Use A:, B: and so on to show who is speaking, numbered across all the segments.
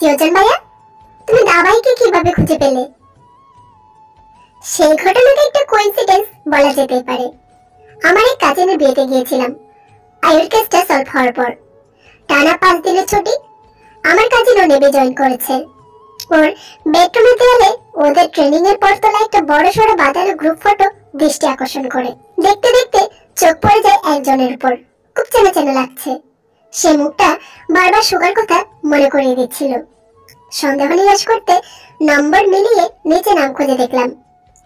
A: সিওজন ভাইয়া, তুমি দাবাইকে কিভাবে খুঁজে পেলে? সেই ঘটনাটা একটা কোইন্সিডেন্স বলা যেতে পারে। আমার এক কাজিনের বিয়েতে গিয়েছিলাম আইএল টেস্টটা সলভ হওয়ার পর। টানা 5 দিনের ছুটি। আমার কাজিনও নেভি জয়েন করেছে। ওর বেডরুমের দেয়ালে ওদের ট্রেনিং এর পর তোলা একটা বড় সড়ো বাঁধানো গ্রুপ ফটো দৃষ্টি আকর্ষণ করে। দেখতে দেখতে চোখ পড়ে যায় একজনের উপর। খুব চেনা চেনা লাগছে। সে মুখটা বারবার সুগার কথা মনে করিয়ে দিচ্ছিল। সন্দেহ নিরাশ করতে নম্বর মিলিয়ে নিচে নাম খুঁজে দেখলাম।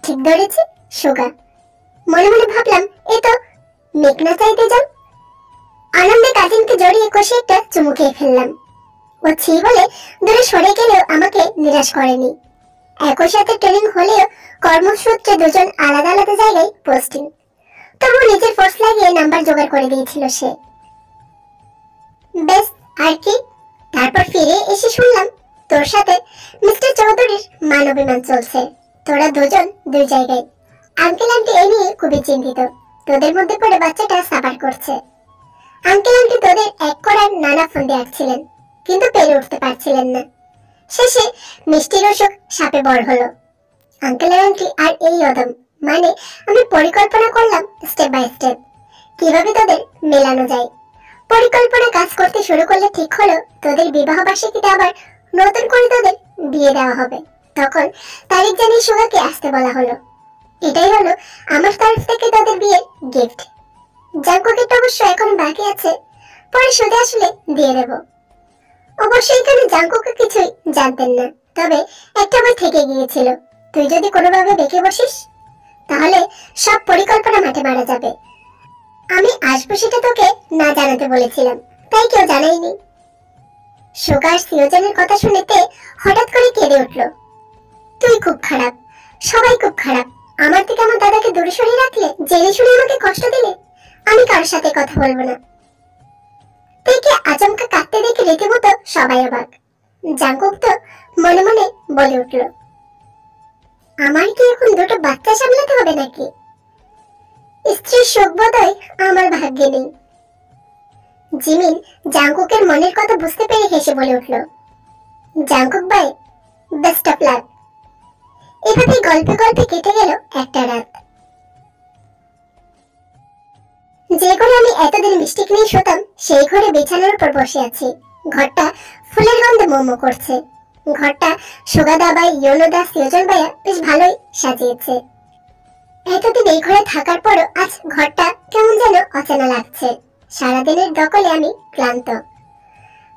A: ঠিক ধরেছি, সুগা। মনে মনে ভাবলাম, এ তো মেঘনা চাইতে যান। আনন্দে কাজিনকে জড়িয়ে কষে একটা চুমু খেয়ে ফেললাম। ও ছি বলে দূরে সরে গেলেও আমাকে নিরাশ করেনি। একই সাথে ট্রেনিং হলেও কর্মসূত্রে দুজন আলাদা আলাদা জায়গায় পোস্টিং। তবু নিজের ফোর্স লাগিয়ে নাম্বার জোগাড় করে দিয়েছিল সে। বেশ, আর কি। তারপর ফিরে এসে শুনলাম তোর সাথে মিস্টার চৌধুরীর মানবিমান চলছে। তোরা দুজন দুই জায়গায়। আঙ্কেল আন্টি এ নিয়ে খুবই চিন্তিত। তোদের মধ্যে পড়ে বাচ্চাটা সাফার করছে। আঙ্কেল আন্টি তোদের এক করার নানা ফন্দি আঁকছিলেন, কিন্তু পেরে উঠতে পারছিলেন না। শেষে মিষ্টির অসুখ সাপে বড় হলো। আঙ্কেল আন্টি আর এই অদম, মানে আমি পরিকল্পনা করলাম স্টেপ বাই স্টেপ কিভাবে তোদের মেলানো যায়। পরিকল্পনা কাজ করতে শুরু করলে ঠিক হলো তোদের বিবাহ বার্ষিকীতে আবার নতুন করে তোদের বিয়ে দেওয়া হবে। তখন তারিখ জানিয়ে সুগাকে আসতে বলা হলো। এটাই হলো আমার তরফ থেকে তোদের বিয়ের গিফট। জাঙ্কুকেরটা অবশ্য এখনো বাকি আছে, পরে সুদে আসলে দিয়ে দেব। অবশ্য এখানে জাঙ্কুকে কিছুই জানতেন না, তবে একটা বই থেকে গিয়েছিল। তুই যদি কোনোভাবে বেঁকে বসিস তাহলে সব পরিকল্পনা মাঠে মারা যাবে। আমি আসবো সেটা তোকে না জানাতে বলেছিলাম, তাই কেউ জানায়নি। সুগার সিওজনের কথা শুনেতে হঠাৎ করে কেঁদে উঠল। তুই খুব খারাপ, সবাই খুব খারাপ। আমার থেকে আমার দাদাকে দূরে সরিয়ে রাখলে, জেনে শুনে আমাকে কষ্ট দিলে। আমি কারোর সাথে কথা বলবো না। দেখে আচমকা কাঁদতে দেখে রীতিমতো সবাই অবাক। জাঙ্কুক তো মনে মনে বলে উঠল, আমার কি এখন দুটো বাচ্চা সামলাতে হবে নাকি? স্ত্রীর শোক বোধহয় আমার ভাগ্যে নেই। জিমিন জাঙ্কুকের মনের কথা বুঝতে পেরে হেসে বলে উঠল, জাঙ্কুক ভাই, বেস্ট অফ লাক। এভাবে গল্পে গল্পে কেটে গেল একটা রাত। যে ঘরে আমি এতদিন মিষ্টি নিয়ে শুতাম, সেই ঘরে বিছানার উপর বসে আছি। ঘরটা ফুলের গন্ধে মোমো করছে। ঘরটা সুগাদা বাই, ইয়োনোদা, সিওজন ভাইয়া বেশ ভালোই সাজিয়েছে। এতদিন এই ঘরে থাকার পরও আজ ঘরটা কেমন যেন অচেনা লাগছে। সারাদিনের দখলে আমি ক্লান্ত।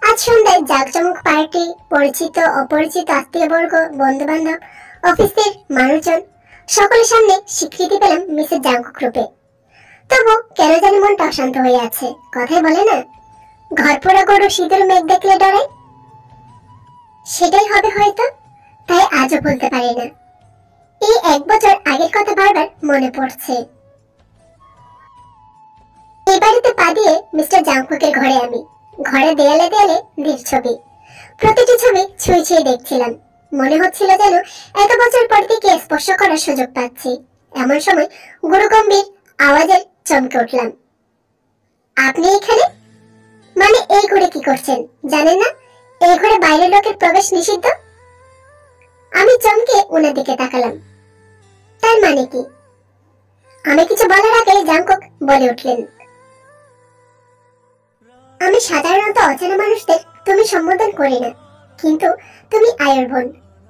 A: আজ সন্ধ্যায় জাঁকজমক পার্টি, পরিচিত অপরিচিত আত্মীয়বর্গ, বন্ধু বান্ধব, অফিসের মানুষজন সকলের সামনে স্বীকৃতি পেলাম মিসেস জাঙ্কুক রূপে। তবু কেন জানি মনটা অশান্ত হয়ে আছে। কথাই বলে না, ঘর পোড়া গরু সিঁদুর মেঘ দেখলে ডরাই। সেটাই হবে হয়তো, তাই আজও বলতে পারি না। এই 1 বছর আগের কথা বারবার মনে পড়ছে। এই বাড়িতে পা দিয়ে মিস্টার জাঙ্কুকের ঘরে আমি। ঘরে দেয়ালে দেয়ালে দীর ছবি। প্রতিটি ছবি ছুঁয়ে ছুঁয়ে দেখছিলাম। মনে হচ্ছিল যেন এত বছর পর থেকে স্পর্শ করার সুযোগ পাচ্ছি। এমন সময় গুরুগম্ভীর আওয়াজে চমকে উঠলাম, আপনি এখানে? মানে এই ঘরে কি করছেন জানেন না? এই ঘরে বাইরের লোকের প্রবেশ নিষিদ্ধ। আমি চমকে ওনার দিকে তাকালাম। তার মানে কি? আমি কিছু বলার আগে জাঙ্কুক বলে উঠলেন, আমি সাধারণত অচেনা মানুষদের তুমি সম্বোধন করি না, কিন্তু তুমি আয়ের বোন,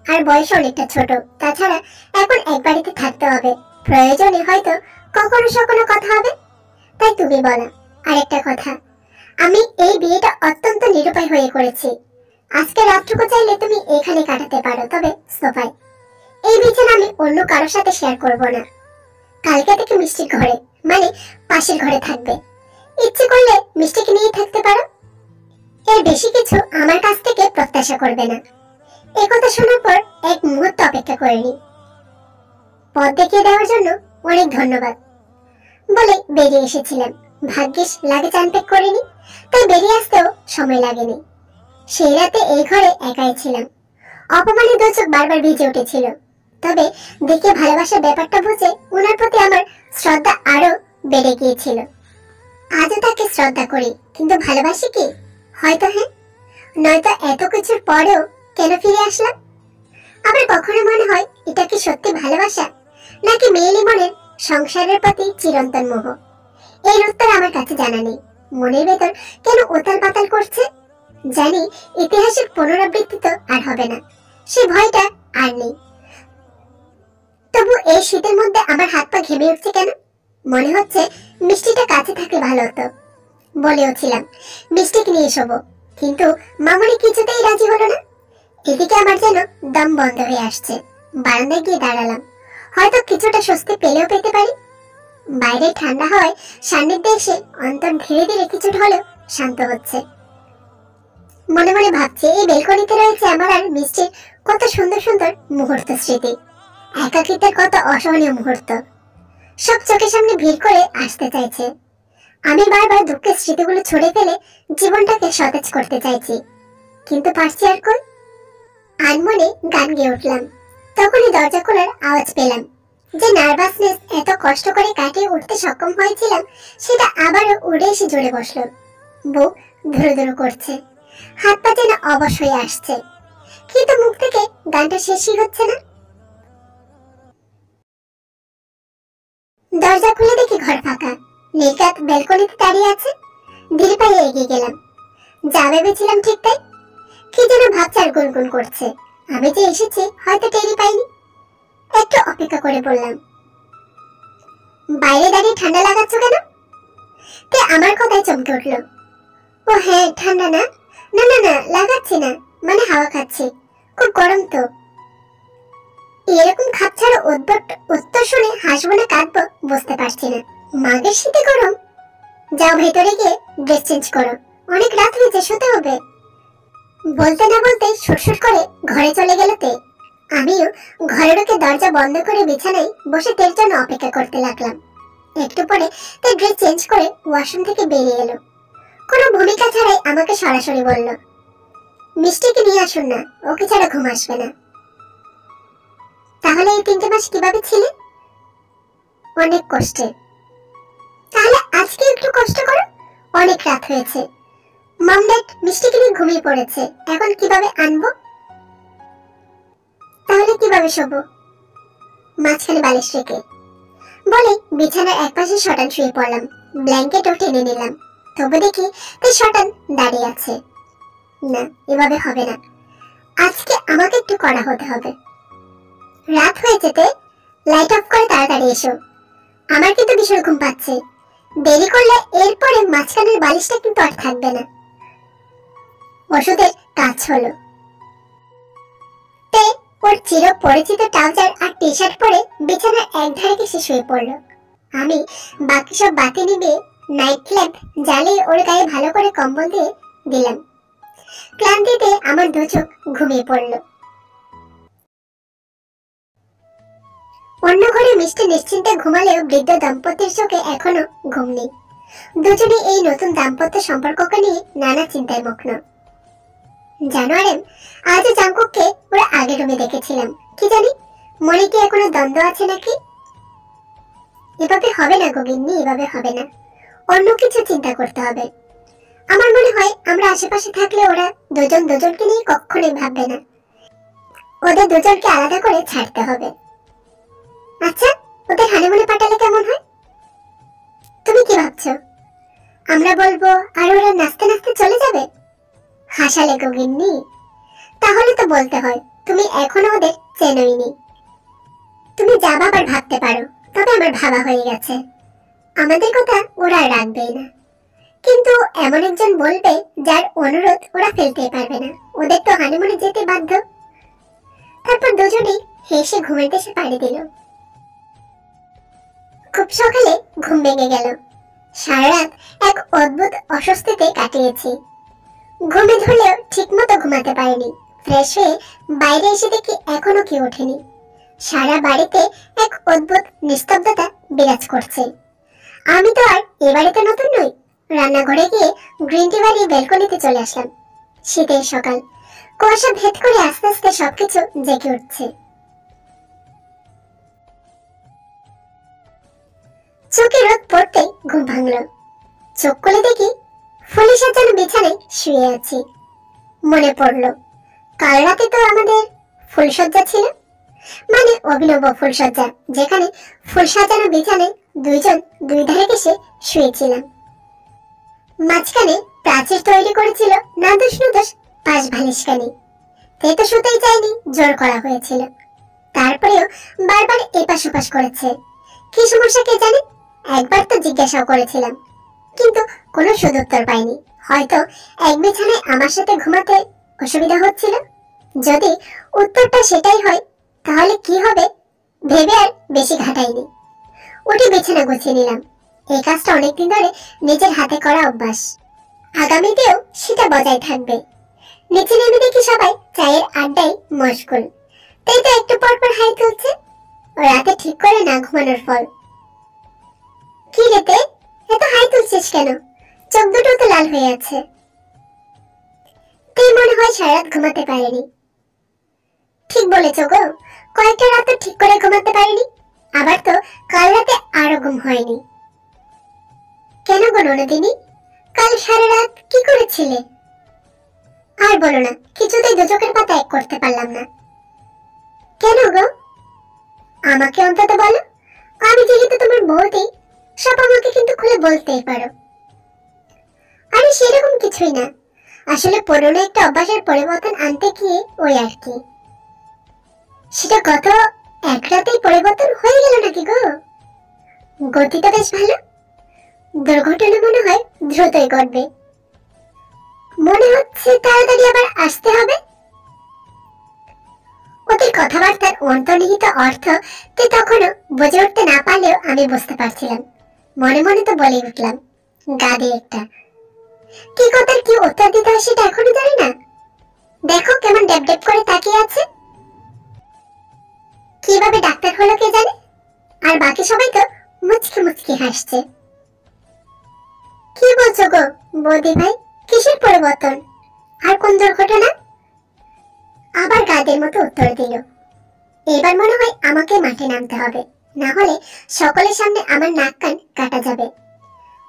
A: আর বয়স অনেকটা ছোট। তাছাড়া এখন এক বাড়িতে থাকতে হবে, প্রয়োজনে হয়তো কখনো সখনো কথা হবে, তাই তুমি বলা। আরেকটা কথা, আমি এই বিয়েটা অত্যন্ত নিরুপায় হয়ে করেছি। আজকে রাতটুকু চাইলে তুমি এখানে কাটাতে পারো, তবে সোফায়। এই বিছানা আমি অন্য কারোর সাথে শেয়ার করব না। কালকে থেকে মিষ্টির ঘরে, মানে পাশের ঘরে থাকবে। ইচ্ছে করলে মিষ্টিকে নিয়ে থাকতে পারো। এর বেশি কিছু আমার কাছ থেকে প্রত্যাশা করবে না। এই কথা শোনার পর এক মুহূর্ত অপেক্ষা করিনি। পথ দেখিয়ে দেওয়ার জন্য অনেক ধন্যবাদ বলে বেরিয়ে এসেছিলাম। ভাগ্যিস লাগেজ আনপ্যাক করিনি, তাই বেরিয়ে আসতেও সময় লাগেনি। সেই রাতে এই ঘরে একাই ছিলাম। অপমানে দু চোখ বারবার ভিজে উঠেছিল। তবে দেখে ভালোবাসার ব্যাপারটা বুঝে ওনার প্রতি আমার শ্রদ্ধা আরো বেড়ে গিয়েছিল। আজও তাকে শ্রদ্ধা করি, কিন্তু ভালোবাসি কি? হয়তো হ্যাঁ, নয়তো এত কিছুর পরেও কেন ফিরে আসলাম? আবার কখনো মনে হয় এটা কি সত্যি ভালোবাসা, নাকি মেয়েলি মনের সংসারের প্রতি চিরন্তন মোহ? এর উত্তর আমার কাছে জানা নেই। মনের ভেতর কেন উতাল পাতাল করছে। জানি ইতিহাসের পুনরাবৃত্তি তো আর হবে না, সে ভয়টা আর নেই। তবু এই শীতের মধ্যে আমার হাত পা ঘেমে উঠছে কেন? মনে হচ্ছে মিষ্টিটা কাছে থাকলে ভালো হতো। বলেও ছিলাম মিষ্টিকে নিয়ে শোবো, কিন্তু মামনি কিছুতেই রাজি হলো না। এদিকে আমার যেন দম বন্ধ হয়ে আসছে। বারান্দায় গিয়ে দাঁড়ালাম, হয়তো কিছুটা স্বস্তি পেলেও পেতে পারি। বাইরে ঠান্ডা হয় সান্নিধ্যে এসে অন্তর ধীরে ধীরে কিছুটা হলেও শান্ত হচ্ছে। মনে মনে ভাবছি এই বেলকনিতে রয়েছে আমার আর মিষ্টির কত সুন্দর সুন্দর মুহূর্ত, স্মৃতি, একাকিত্বের কত অসহনীয় মুহূর্ত, সব চোখের সামনে ভিড় করে আসতে চাইছে। আমি বারবার দুঃখের স্মৃতিগুলো ছড়ে ফেলে জীবনটাকে সতেজ করতে চাইছি, কিন্তু পারছি আর কই। আনমনে গান গেয়ে উঠলাম। তখনই দরজা খোলার আওয়াজ পেলাম। যে নার্ভাসনেস এত কষ্ট করে কাটিয়ে উঠতে সক্ষম হয়েছিলাম, সেটা আবারও উড়ে এসে জুড়ে বসলো। বুক ধুরু ধুরু করছে, হাত পা যেন অবশ হয়ে আসছে, কিন্তু মুখ থেকে গানটা শেষই হচ্ছে না। দরজা খুলে দেখি ঘর ফাঁকা। নির্ঘাত ব্যালকনিতে দাঁড়িয়ে আছে। ধীরে পায়ে এগিয়ে গেলাম। যা ভেবেছিলাম ঠিক তাই। কি যেন ভাবছে আর গুনগুন করছে। আমি যে এসেছি হয়তো টেরি পাইনি। একটু অপেক্ষা করে বললাম, বাইরে দাঁড়িয়ে ঠান্ডা লাগাচ্ছ কেন? তে আমার কথায় চমকে উঠলো। ও হ্যাঁ, ঠান্ডা না, না না না লাগাচ্ছি না, মানে হাওয়া খাচ্ছি, খুব গরম তো। এরকম খাপছাড়া উদ্ভট উত্তর শুনে হাসবো না কাঁদবো বুঝতে পারছি না। মাঘের শীতে গরম? যাও ভেতরে গিয়ে ড্রেস চেঞ্জ করো, অনেক রাত হয়েছে, শুতে হবে। বলতে না বলতে সুরসুর করে ঘরে চলে গেল তে। আমিও ঘরে ঢুকে দরজা বন্ধ করে বিছানায় বসে তের জন্য অপেক্ষা করতে লাগলাম। একটু পরে তে ড্রেস চেঞ্জ করে ওয়াশরুম থেকে বেরিয়ে এলো। কোনো ভূমিকা ছাড়াই আমাকে সরাসরি বলল, মিষ্টিকে নিয়ে আসুন না, ওকে ছাড়া ঘুম আসবে না। তাহলে এই 3 মাস কিভাবে ছিলে? অনেক কষ্টে। তাহলে আজকে একটু কষ্ট করো, অনেক রাত হয়েছে। মম ড্যাড মিষ্টিকে নিয়ে ঘুমিয়ে পড়েছে, এখন কিভাবে আনবো? তাহলে কিভাবে শোবো? মাঝখানে বালিশ রেখে। বলে বিছানার একপাশে শটান শুয়ে পড়লাম। ব্ল্যাঙ্কেটও টেনে নিলাম। তবে দেখি তাই শটান দাঁড়িয়ে আছে। না, এভাবে হবে না, আজকে আমাকে একটু কড়া হতে হবে। রাত হয়েছে তে, লাইট অফ করে তাড়াতাড়ি এসো। আমার কিন্তু ভীষণ ঘুম পাচ্ছে। দেরি করলে এরপরে মাঝখানের বালিশটা কিন্তু আর থাকবে না। ওষুধের কাজ হলো। তে ওর চির পরিচিত ট্রাউজার আর টি শার্ট পরে বিছানার একধারে এসে শুয়ে পড়লো। আমি বাকি সব বাতি নিভিয়ে নাইট ল্যাম্প জ্বালিয়ে ওর গায়ে ভালো করে কম্বল দিয়ে দিলাম। ক্লান্তিতে আমার দু চোখ ঘুমিয়ে পড়লো। অন্য ঘরে মিষ্টি নিশ্চিন্তে ঘুমালেও বৃদ্ধ দম্পতির চোখে এখনো ঘুম নেই। দুজনে এই নতুন দাম্পত্য সম্পর্ককে নিয়ে নানা চিন্তায় মগ্ন। জানো আরেম, আজ জাঙ্কুককে ওরা আগের রুমে দেখেছিলাম। কি জানি মনে কি এখনো দ্বন্দ্ব আছে নাকি? এভাবে হবে না গোবিন্নি, এভাবে হবে না, অন্য কিছু চিন্তা করতে হবে। আমার মনে হয় আমরা আশেপাশে থাকলে ওরা দুজন দুজনকে নিয়ে কখনোই ভাববে না। ওদের দুজনকে আলাদা করে ছাড়তে হবে। আচ্ছা, ওদের হানিমুনে পাঠালে কেমন হয়? তুমি কি ভাবছো? আমরা বলবো আর ওরা নাচতে নাচতে চলে যাবে? হাসালে গোগিন্নি। তাহলে তো বলতে হয় তুমি এখনো ওদের চেনোইনি। তুমি যা ভাবার ভাবতে পারো, তবে আমার ভাবা হয়ে গেছে। আমাদের কথা ওরা রাখবেই না, কিন্তু এমন একজন বলবে যার অনুরোধ ওরা ফেলতেই পারবে না। ওদের তো হানিমুনে যেতে বাধ্য। তারপর দুজনেই হেসে ঘুমের দেশে পাড়ি দিল। খুব সকালে ঘুম ভেঙে গেল। সারা রাত এক অদ্ভুত অস্বস্তিতে কাটিয়েছি। ঘুমে ধরলেও ঠিক মতো ঘুমাতে পারিনি। ফ্রেশ হয়ে বাইরে এসে দেখি এখনো কেউ ওঠেনি। সারা বাড়িতে এক অদ্ভুত নিস্তব্ধতা বিরাজ করছে। আমি তো আর এ বাড়িতে নতুন নই। রান্নাঘরে গিয়ে গ্রিন টি বানিয়ে বেলকনিতে চলে আসলাম। শীতের সকাল, কুয়াশা ভেদ করে আস্তে আস্তে সবকিছু জেগে উঠছে। চোখে রোদ পড়তেই ঘুম ভাঙল। চোখ খুলে দেখি ফুলে সাজানো বিছানায় শুয়ে আছি। মনে পড়ল কাল রাতে তো আমাদের ফুলসজ্জা ছিল, মানে অভিনব ফুলসজ্জা, যেখানে ফুল সাজানো বিছানায় দুইজন দুই ধারে ঘেঁষে শুয়েছিলাম। মাঝখানে প্রাচীর তৈরি করেছিল নাদুস নুদুস পাশ ভালিশখানি। তে তো শুতেই চাইনি, জোর করা হয়েছিল। তারপরেও বারবার এপাশ ওপাশ করেছে। কি সমস্যা কে জানে। একবার তো জিজ্ঞাসাও করেছিলাম, কিন্তু কোনো সদুত্তর পাইনি। হয়তো এক বিছানায় আমার সাথে ঘুমাতে অসুবিধা হচ্ছিল। যদি উত্তরটা সেটাই হয় তাহলে কি হবে ভেবে আর বেশি ঘাটাইনি। উঠে বিছানা গুছিয়ে নিলাম। এই কাজটা অনেকদিন ধরে নিজের হাতে করা অভ্যাস, আগামীতেও সেটা বজায় থাকবে। নিচে নেমে দেখি সবাই চায়ের আড্ডায় মশগুল। তাই তো একটু পর পর হাই তুলছে। রাতে ঠিক করে না ঘুমানোর ফল। কি রেতে এত হাই তুলছিস কেন? চোখ দুটো তো লাল হয়ে আছে। তুই মনে হয় সারা রাত ঘুমাতে পারেনি। ঠিক বলেছ গো, কয়েকটা রাত তো ঠিক করে ঘুমাতে পারিনি। আবার তো কাল রাতে আরো ঘুম হয়নি। কেন গো ননদিনী, কাল সারা রাত কি করেছিলে? আর বলো না, কিছুতেই দু চোখের পাতা এক করতে পারলাম না। কেন গো, আমাকে অন্তত বলো। আমি যেহেতু তোমার বউদি, সব আমাকে কিন্তু খুলে বলতেই পারো। আরে সেরকম কিছুই না, আসলে পুরনো একটা অভ্যাসের পরিবর্তন আনতে গিয়ে ওই আর কি। সেটা গত এক রাতেই পরিবর্তন হয়ে গেল নাকি গো? গতিটা বেশ ভালো। দুর্ঘটনা মনে হয় দ্রুতই ঘটবে। মনে হচ্ছে তাড়াতাড়ি আবার আসতে হবে। ওদের কথাবার্তার অন্তর্নিহিত অর্থ তুই তখনও বুঝে উঠতে না পারলেও আমি বুঝতে পারছিলাম। মনে মনে তো বলে উঠলাম, গাধি একটা। কি কথার কি উত্তর দিতে হয় সেটা এখনো জানি না। দেখো কেমন ডেপ ডেপ করে তাকিয়ে আছে। কিভাবে ডাক্তার হলো কে জানে। আর বাকি সবাই তো মুচকি মুচকি হাসছে। কি বলছো গো বৌদি ভাই, কিসের পরিবর্তন আর কোন দুর্ঘটনা? আবার গাদের মতো উত্তর দিল। এবার মনে হয় আমাকে মাঠে নামতে হবে, না হলে সকলের সামনে আমার নাক কান কাটা যাবে।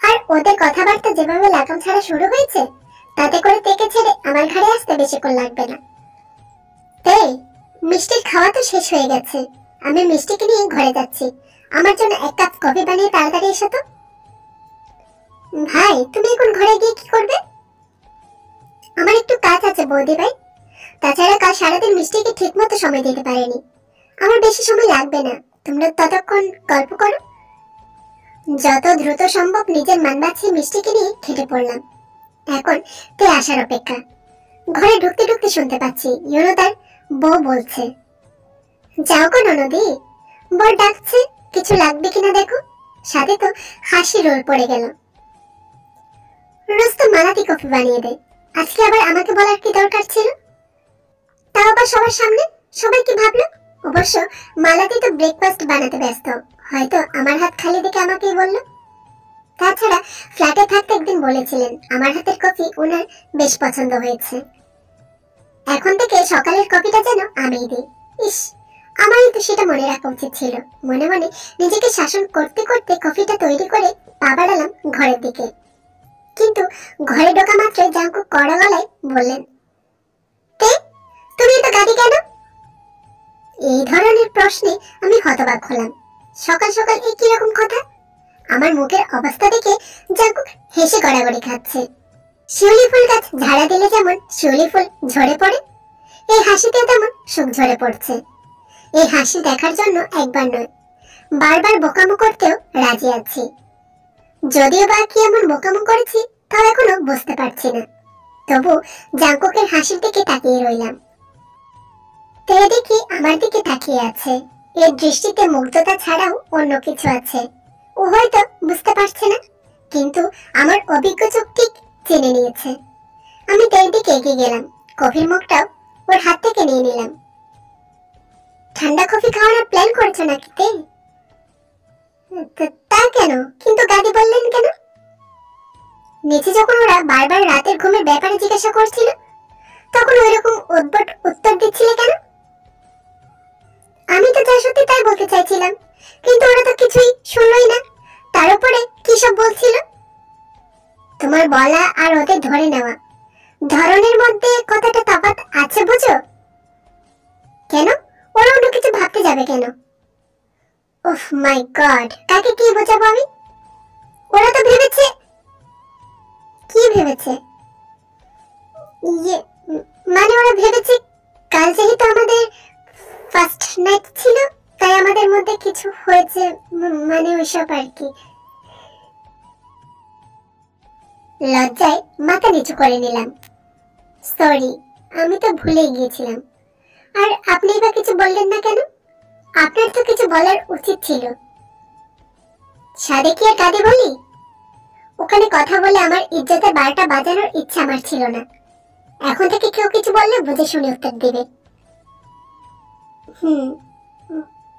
A: আর ওদের কথাবার্তা যেভাবে লাগাম ছাড়া শুরু হয়েছে, তাতে করে তেকে ছেড়ে আমার ঘরে আসতে বেশিক্ষণ লাগবে না। এই মিষ্টির খাওয়া তো শেষ হয়ে গেছে, আমি মিষ্টিকে নিয়ে ঘরে যাচ্ছি। আমার জন্য এক কাপ কফি বানিয়ে তাড়াতাড়ি এসো তো। ভাই তুমি এখন ঘরে গিয়ে কি করবে? আমার একটু কাজ আছে বৌদি ভাই। তাছাড়া কাল সারাদিন মিষ্টিকে ঠিক মতো সময় দিতে পারেনি। আমার বেশি সময় লাগবে না, তোমরা ততক্ষণ গল্প করো। যত দ্রুত সম্ভব নিজের মান বাঁচিয়ে মিষ্টিকে নিয়ে খেটে পড়লাম। এখন তে আসার অপেক্ষা। ঘরে ঢুকতে ঢুকতে শুনতে পাচ্ছি ইউনো তার বউ বলছে, যাও গো ননদি, বর ডাকছে, কিছু লাগবে কিনা দেখো। সাথে তো হাসি রোল পড়ে গেল। রোজ তো মালাতি কফি বানিয়ে দে, আজকে আবার আমাকে বলার কি দরকার ছিল? তাও আবার সবার সামনে। সবাই কি ভাবলো? অবশ্য মালাতি তো ব্রেকফাস্ট বানাতে ব্যস্ত, হয়তো আমার হাত খালি দেখে আমাকেই বললো। তাছাড়া ফ্ল্যাটে থাকতে একদিন বলেছিলেন আমার হাতের কফি ওনার বেশ পছন্দ হয়েছে। এখন থেকে সকালের কফিটা যেন আমিই দিই। ইস, আমারই তো সেটা মনে রাখা উচিত ছিল। মনে মনে নিজেকে শাসন করতে করতে কফিটা তৈরি করে পা বাড়ালাম ঘরের দিকে। কিন্তু ঘরে ঢোকা মাত্রই জাঙ্কু কড়া গলায় বললেন, তে তুমি এত গাড়ি কেন? এই ধরনের প্রশ্নে আমি হতবাক হলাম। সকাল সকাল এই কিরকম কথা? আমার মুখের অবস্থা দেখে জাঙ্কু হেসে গড়াগড়ি খাচ্ছে। শিউলি ফুল গাছ ঝাড়া দিলে যেমন শিউলি ফুল ঝরে পড়ে, এই হাসিতে তেমন সুখ ঝরে পড়ছে। এই হাসি দেখার জন্য একবার নয়, বারবার বোকামো করতেও রাজি আছি। যদিও বা কি এমন বোকামো করেছি তাও এখনো বুঝতে পারছি না। তবু জাঙ্কুকের হাসির দিকে তাকিয়ে রইলাম। তে দেখি আমার দিকে তাকিয়ে আছে। এর দৃষ্টিতে মুগ্ধতা ছাড়াও অন্য কিছু আছে। ও হয়তো বুঝতে পারছে না, কিন্তু আমার অভিজ্ঞ চোখ ঠিক চিনে নিয়েছে। আমি তের দিকে এগিয়ে গেলাম, কফির মুখটাও ওর হাত থেকে নিয়ে নিলাম। ঠান্ডা কফি খাওয়ানোর প্ল্যান করছো নাকি তে? তা কেন, কিন্তু গাদি বললেন কেন? নিচে যখন ওরা বারবার রাতের ঘুমের ব্যাপারে জিজ্ঞাসা করছিল, তখন ওইরকম উদ্ভট উত্তর দিচ্ছিলে কেন? আমি তো যা সত্যি তাই বলতে চাইছিলাম, কিন্তু ওরা তো কিছুই শুনলই না। তার উপরে কি সব বলছিল। তোমার বলা আর ওদের ধরে নেওয়া ধরনের মধ্যে কতটা তফাৎ আছে আচ্ছা বুঝো। কেন? ওরা অন্য কিছু ভাবতে যাবে কেন? ওহ মাই গড, কাকে কি বোঝাবো আমি? ওরা তো ভেবেছে। কি ভেবেছে? ইয়ে মানে ওরা ভেবেছে কাল যেহেতু আমাদের ফার্স্ট নাইট ছিল তাই আমাদের মধ্যে কিছু হয়েছে, মানে ওইসব আর কি। লজ্জায় মাথা নিচু করে নিলাম। সরি, আমি তো ভুলে গিয়েছিলাম। আর আপনি বা কিছু বললেন না কেন? আপনার তো কিছু বলার উচিত ছিল। সাদে কি আর কাঁদে বলি? ওখানে কথা বলে আমার ইজ্জতে 12টা বাজানোর ইচ্ছা আমার ছিল না। এখন থেকে কেউ কিছু বললে বুঝে শুনে উত্তর দেবে। হুম,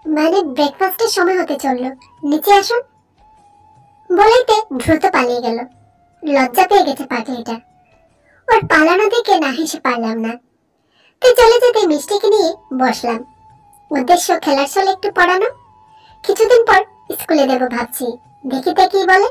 A: মানে ব্রেকফাস্টের সময় হতে চললো, নিচে আসুন বলেইতে দ্রুত পালিয়ে গেল। লজ্জা পেয়ে গেছে পাগলিটা। ওর পালানো দেখে না হেসে পারলাম না। তাই চলে যেতে মিষ্টিকে নিয়ে বসলাম। উদ্দেশ্য খেলার ছলে একটু পড়ানো। কিছুদিন পর স্কুলে দেবো ভাবছি, দেখি তা কি বলে।